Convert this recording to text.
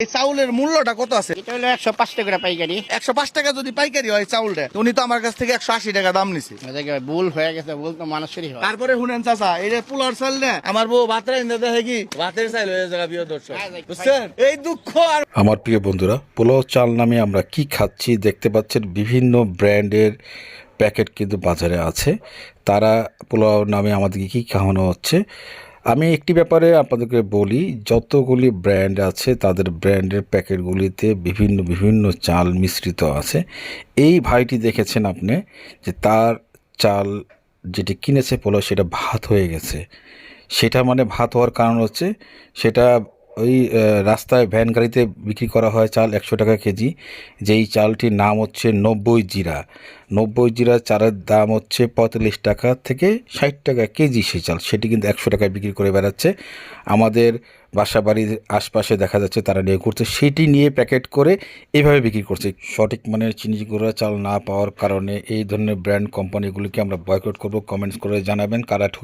এই চাউলের মূল্যটা কত আছে? এটা হলো 105 টাকা করে পাইকারি। 105 টাকা যদি পাইকারি হয় চাউলটা, উনি তো আমার কাছ থেকে 180 টাকা দাম নিছে। এদিকে ভুল হয়ে গেছে, ভুল তো মানুষেরই হয়। তারপরে শুনেন চাচা, এই যে পোলার চাল না, আমার বউ ভাতের এনে দেখে কি ভাতের চাল হয়ে যাবে প্রিয় দর্শক, বুঝছেন? এই দুঃখ আর আমার প্রিয় বন্ধুরা, পোলাও চাল নামে আমরা কি খাচ্ছি দেখতে পাচ্ছেন। বিভিন্ন ব্র্যান্ডের প্যাকেট কিন্তু বাজারে আছে। তারা পোলাও নামে আমাদেরকে কী খাওয়ানো হচ্ছে। আমি একটি ব্যাপারে আপনাদেরকে বলি, যতগুলি ব্র্যান্ড আছে তাদের ব্র্যান্ডের প্যাকেটগুলিতে বিভিন্ন বিভিন্ন চাল মিশ্রিত আছে। এই ভাইটি দেখেছেন আপনি যে তার চাল যেটি কিনেছে পোলাও সেটা ভাত হয়ে গেছে। সেটা মানে ভাত হওয়ার কারণ হচ্ছে সেটা ওই রাস্তায় ভ্যান গাড়িতে বিক্রি করা হয় চাল 100 টাকা কেজি। যেই চালটির নাম হচ্ছে 90 জিরা। 90 জিরা চালের দাম হচ্ছে 45 টাকা থেকে 60 টাকা কেজি। সেই চাল সেটি কিন্তু 100 টাকায় বিক্রি করে বেড়াচ্ছে। আমাদের বাসা বাড়ির আশপাশে দেখা যাচ্ছে তারা নিয়ে করছে, সেটি নিয়ে প্যাকেট করে এভাবে বিক্রি করছে। সঠিক মানের চিনি গুঁড়া চাল না পাওয়ার কারণে এই ধরনের ব্র্যান্ড কোম্পানিগুলিকে আমরা বয়কট করব। কমেন্টস করে জানাবেন কারা